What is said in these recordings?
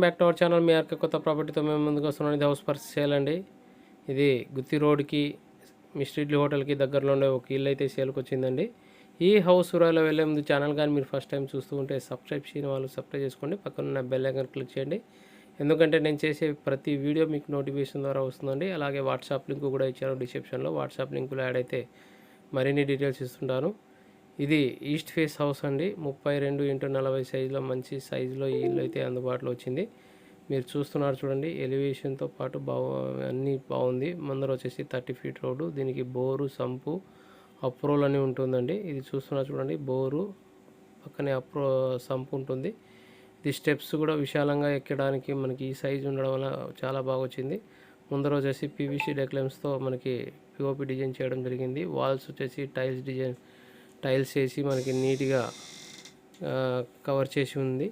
Back to our channel. మీ ఆర్కే కొత్త ప్రాపర్టీతో మేము ముందుకు వస్తున్నాం. ఇది హౌస్ ఫర్ సేల్ అండి. ఇది గుత్తి రోడ్కి మిస్టర్ ఇడ్లీ హోటల్కి దగ్గరలో ఉండే ఒక ఇల్లు అయితే సేల్కి వచ్చిందండి. ఈ హౌస్ ఊరాలో వెళ్ళే ముందు ఛానల్ కానీ మీరు ఫస్ట్ టైం చూస్తూ ఉంటే సబ్స్క్రైబ్ చేయని వాళ్ళు సబ్స్క్రైబ్ చేసుకోండి. పక్కన బెల్ ఐకాన్ క్లిక్ చేయండి. ఎందుకంటే నేను చేసే ప్రతి వీడియో మీకు నోటిఫికేషన్ ద్వారా వస్తుందండి. అలాగే వాట్సాప్ లింక్ కూడా ఇచ్చాను డిస్క్రిప్షన్లో. వాట్సాప్ లింకులో యాడ్ అయితే మరిన్ని డీటెయిల్స్ ఇస్తుంటాను. ఇది ఈస్ట్ ఫేస్ హౌస్ అండి. 32x40 సైజులో మంచి సైజులో ఈ ఇల్లు అయితే అందుబాటులో వచ్చింది. మీరు చూస్తున్నారు చూడండి. ఎలివేషన్తో పాటు అన్నీ బాగుంది. ముందర వచ్చేసి 30 ఫీట్ రోడ్డు. దీనికి బోరు, సంపు, అప్రోల్ అని ఉంటుందండి. ఇది చూస్తున్నారు చూడండి. బోరు పక్కనే సంపు ఉంటుంది. ఇది స్టెప్స్ కూడా విశాలంగా ఎక్కడానికి మనకి ఈ సైజు ఉండడం వల్ల చాలా బాగా వచ్చింది. ముందర వచ్చేసి పీవీసీ డెక్లమ్స్తో మనకి పిఓపి డిజైన్ చేయడం జరిగింది. వాల్స్ వచ్చేసి టైల్స్ వేసి మనకి నీట్గా కవర్ చేసి ఉంది.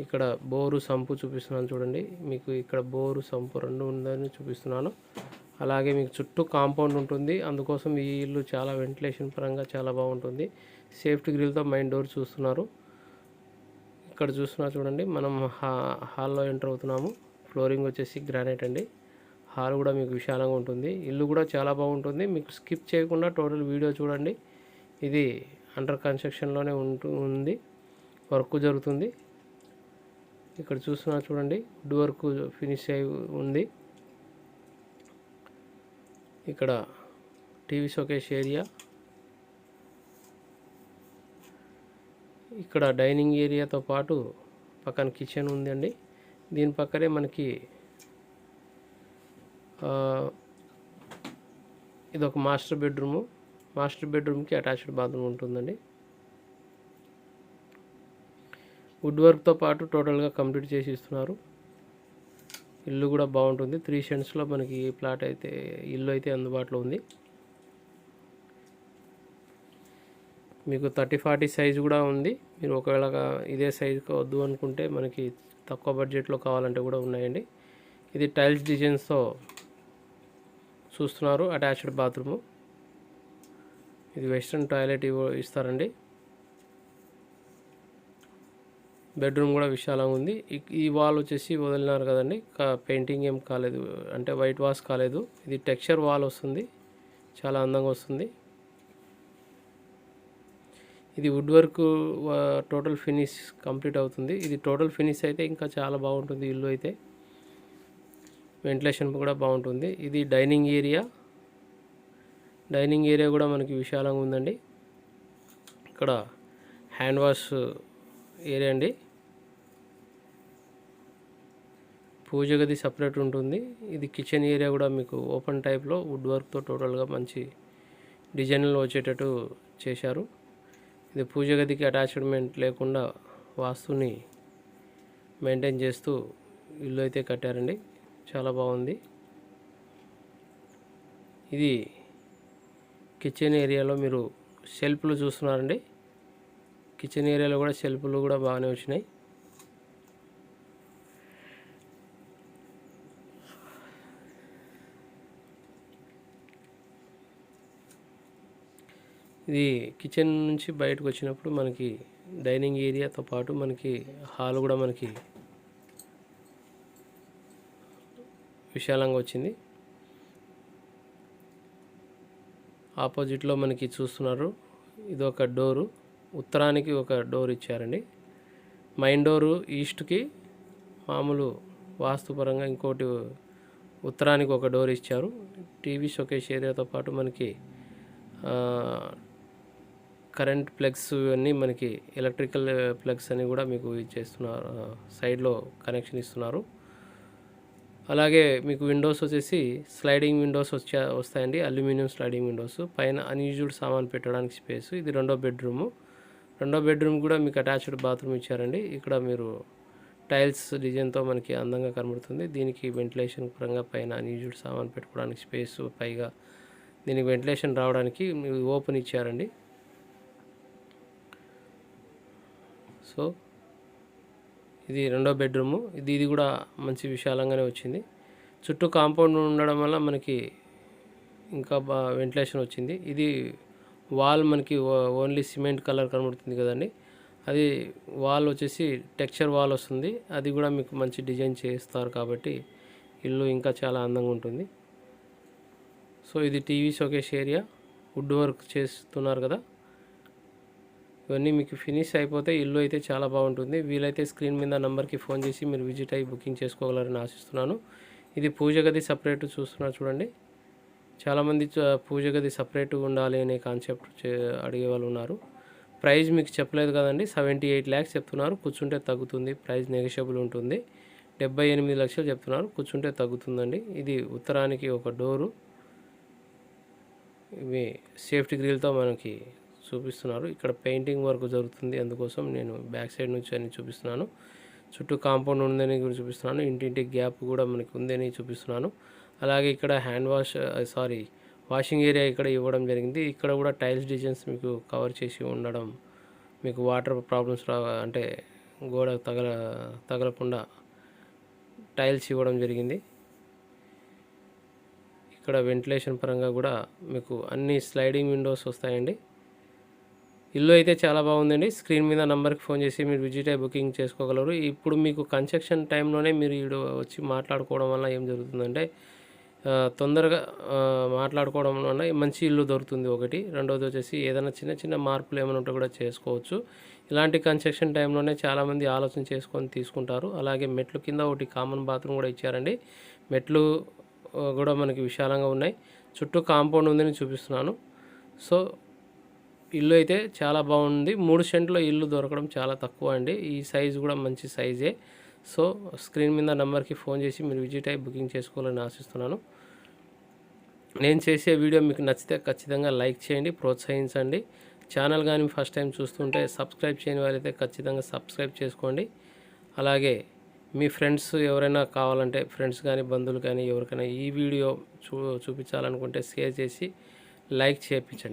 ఇక్కడ బోరు, సంపు చూపిస్తున్నాను చూడండి. మీకు ఇక్కడ బోరు, సంపు రెండు ఉందని చూపిస్తున్నాను. అలాగే మీకు చుట్టూ కాంపౌండ్ ఉంటుంది. అందుకోసం ఈ ఇల్లు చాలా వెంటిలేషన్ పరంగా చాలా బాగుంటుంది. సేఫ్టీ గ్రిల్తో మెయిన్ డోర్ చూస్తున్నారు. ఇక్కడ చూస్తున్నారు చూడండి. మనం హాల్లో ఎంటర్ అవుతున్నాము. ఫ్లోరింగ్ వచ్చేసి గ్రానైట్ అండి. హాల్ కూడా మీకు విశాలంగా ఉంటుంది. ఇల్లు కూడా చాలా బాగుంటుంది. మీకు స్కిప్ చేయకుండా టోటల్ వీడియో చూడండి. ఇది అండర్ కన్స్ట్రక్షన్లోనే ఉంది. వర్క్ జరుగుతుంది. ఇక్కడ చూస్తున్నా చూడండి. వుడ్ వర్క్ ఫినిష్ అయి ఉంది. ఇక్కడ టీవీ షోకేస్ ఏరియా, ఇక్కడ డైనింగ్ ఏరియాతో పాటు పక్కన కిచెన్ ఉందండి. దీని పక్కనే మనకి ఇది ఒక మాస్టర్ బెడ్రూము. మాస్టర్ బెడ్రూమ్కి అటాచ్డ్ బాత్రూమ్ ఉంటుందండి. వుడ్ వర్క్తో పాటు టోటల్గా కంప్లీట్ చేసి ఇస్తున్నారు. ఇల్లు కూడా బాగుంటుంది. 3 సెంట్స్లో మనకి ప్లాట్ అయితే ఇల్లు అయితే అందుబాటులో ఉంది. మీకు 30-40 సైజు కూడా ఉంది. మీరు ఒకవేళ ఇదే సైజుకి వద్దు అనుకుంటే మనకి తక్కువ బడ్జెట్లో కావాలంటే కూడా ఉన్నాయండి. ఇది టైల్స్ డిజైన్స్తో చూస్తున్నారు. Attached bathroom. ఇది వెస్ట్రన్ టాయిలెట్ ఇస్తారండి. బెడ్రూమ్ కూడా విశాలంగా ఉంది. ఈ వాల్ వచ్చేసి వదిలినారు కదండి. పెయింటింగ్ ఏం కాలేదు, అంటే వైట్ వాష్ కాలేదు. ఇది టెక్స్చర్ వాల్ వస్తుంది. చాలా అందంగా వస్తుంది. ఇది wood work total finish complete అవుతుంది. ఇది టోటల్ ఫినిష్ అయితే ఇంకా చాలా బాగుంటుంది. ఇల్లు అయితే వెంటిలేషన్ కూడా బాగుంటుంది. ఇది డైనింగ్ ఏరియా. డైనింగ్ ఏరియా కూడా మనకి విశాలంగా ఉందండి. ఇక్కడ హ్యాండ్ వాష్ ఏరియా అండి. పూజ గది సపరేట్ ఉంటుంది. ఇది కిచెన్ ఏరియా కూడా మీకు ఓపెన్ టైప్లో వుడ్ వర్క్తో టోటల్గా మంచి డిజైన్లో వచ్చేటట్టు చేశారు. ఇది పూజ గదికి అటాచ్మెంట్ లేకుండా వాస్తుని మెయింటైన్ చేస్తూ ఇల్లు అయితే కట్టారండి. చాలా బాగుంది. ఇది కిచెన్ ఏరియాలో మీరు షెల్ఫ్లు చూస్తున్నారండి. కిచెన్ ఏరియాలో కూడా షెల్ఫ్లు కూడా బాగానే వచ్చినాయి. ఇది కిచెన్ నుంచి బయటకు వచ్చినప్పుడు మనకి డైనింగ్ ఏరియాతో పాటు మనకి హాల్ కూడా మనకి విశాలంగా వచ్చింది. ఆపోజిట్లో మనకి చూస్తున్నారు. ఇది ఒక డోరు. ఉత్తరానికి ఒక డోర్ ఇచ్చారండి. మెయిన్ డోరు ఈస్ట్కి, మామూలు వాస్తుపరంగా ఇంకోటి ఉత్తరానికి ఒక డోర్ ఇచ్చారు. టీవీ షోకేస్ ఏరియాతో పాటు మనకి కరెంట్ ప్లగ్స్ ఇవన్నీ మనకి ఎలక్ట్రికల్ ప్లగ్స్ అని కూడా మీకు ఇచ్చేస్తున్నారు. సైడ్లో కనెక్షన్ ఇస్తున్నారు. అలాగే మీకు విండోస్ వచ్చేసి స్లైడింగ్ విండోస్ వస్తాయండి. Aluminium sliding Windows. పైన అన్యూజ్డ్ సామాన్ పెట్టడానికి స్పేస్. ఇది రెండో బెడ్రూము. రెండో బెడ్రూమ్ కూడా మీకు అటాచ్డ్ బాత్రూమ్ ఇచ్చారండి. ఇక్కడ మీరు టైల్స్ డిజైన్తో మనకి అందంగా కనబడుతుంది. దీనికి వెంటిలేషన్ పరంగా పైన అన్యూజ్డ్ సామాన్ పెట్టుకోవడానికి స్పేస్, పైగా దీనికి వెంటిలేషన్ రావడానికి ఓపెన్ ఇచ్చారండి. సో ఇది రెండో బెడ్రూము. ఇది కూడా మంచి విశాలంగానే వచ్చింది. చుట్టూ కాంపౌండ్ ఉండడం వల్ల మనకి ఇంకా వెంటిలేషన్ వచ్చింది. ఇది వాల్ మనకి ఓన్లీ సిమెంట్ కలర్ కనబడుతుంది కదండి. అది వాల్ వచ్చేసి టెక్స్చర్ వాల్ వస్తుంది. అది కూడా మీకు మంచి డిజైన్ చేస్తారు కాబట్టి ఇల్లు ఇంకా చాలా అందంగా ఉంటుంది. సో ఇది TV showcase area, wood work చేస్తున్నారు కదా. ఇవన్నీ మీకు ఫినిష్ అయిపోతే ఇల్లు అయితే చాలా బాగుంటుంది. వీలైతే స్క్రీన్ మీద నెంబర్కి ఫోన్ చేసి మీరు విజిట్ అయ్యి బుకింగ్ చేసుకోగలరని ఆశిస్తున్నాను. ఇది పూజ గది సపరేట్ చూస్తున్నారు చూడండి. చాలామంది పూజ గది సపరేట్గా ఉండాలి అనే కాన్సెప్ట్ అడిగే వాళ్ళు ఉన్నారు. ప్రైస్ మీకు చెప్పలేదు కదండి, 78 lakhs చెప్తున్నారు. కూర్చుంటే తగ్గుతుంది, ప్రైస్ నెగోషియబుల్ ఉంటుంది. 78 లక్షలు చెప్తున్నారు, కూర్చుంటే తగ్గుతుందండి. ఇది ఉత్తరానికి ఒక డోరు, ఇవి సేఫ్టీ గ్రిల్తో మనకి చూపిస్తున్నారు. ఇక్కడ పెయింటింగ్ వర్క్ జరుగుతుంది, అందుకోసం నేను బ్యాక్ సైడ్ నుంచి అని చూపిస్తున్నాను. చుట్టూ కాంపౌండ్ ఉందని కూడా చూపిస్తున్నాను. ఇంటింటి గ్యాప్ కూడా మనకి ఉందని చూపిస్తున్నాను. అలాగే ఇక్కడ వాషింగ్ ఏరియా ఇక్కడ ఇవ్వడం జరిగింది. ఇక్కడ కూడా టైల్స్ డిజైన్స్ మీకు కవర్ చేసి ఉండడం, మీకు వాటర్ ప్రాబ్లమ్స్ అంటే గోడ తగలకుండా టైల్స్ ఇవ్వడం జరిగింది. ఇక్కడ వెంటిలేషన్ పరంగా కూడా మీకు అన్ని స్లైడింగ్ విండోస్ వస్తాయండి. ఇల్లు అయితే చాలా బాగుందండి. స్క్రీన్ మీద నంబర్కి ఫోన్ చేసి మీరు విజిట్ అయ్యి బుకింగ్ చేసుకోగలరు. ఇప్పుడు మీకు కన్స్ట్రక్షన్ టైంలోనే మీరు ఇక్కడ వచ్చి మాట్లాడుకోవడం వల్ల ఏం జరుగుతుందంటే తొందరగా మాట్లాడుకోవడం వల్ల మంచి ఇల్లు దొరుకుతుంది ఒకటి. రెండోది వచ్చేసి ఏదైనా చిన్న చిన్న మార్పులు ఏమైనా ఉంటే కూడా చేసుకోవచ్చు. ఇలాంటి కన్స్ట్రక్షన్ టైంలోనే చాలామంది ఆలోచన చేసుకొని తీసుకుంటారు. అలాగే మెట్లు కింద ఒకటి కామన్ బాత్రూమ్ కూడా ఇచ్చారండి. మెట్లు కూడా మనకి విశాలంగా ఉన్నాయి. చుట్టూ కాంపౌండ్ ఉందని చూపిస్తున్నాను. సో ఇల్లు అయితే చాలా బాగుంది. 3 సెంట్లో ఇల్లు దొరకడం చాలా తక్కువ అండి. ఈ సైజు కూడా మంచి సైజే. సో స్క్రీన్ మీద నెంబర్కి ఫోన్ చేసి మీరు విజిట్ అయ్యి బుకింగ్ చేసుకోవాలని ఆశిస్తున్నాను. నేను చేసే వీడియో మీకు నచ్చితే ఖచ్చితంగా లైక్ చేయండి, ప్రోత్సహించండి. ఛానల్ కానీ ఫస్ట్ టైం చూస్తుంటే సబ్స్క్రైబ్ చేయని వాళ్ళైతే ఖచ్చితంగా సబ్స్క్రైబ్ చేసుకోండి. అలాగే మీ ఫ్రెండ్స్ ఎవరైనా కావాలంటే ఫ్రెండ్స్ కానీ బంధువులు కానీ ఎవరికైనా ఈ వీడియో చూపించాలనుకుంటే షేర్ చేసి లైక్ చేయించండి.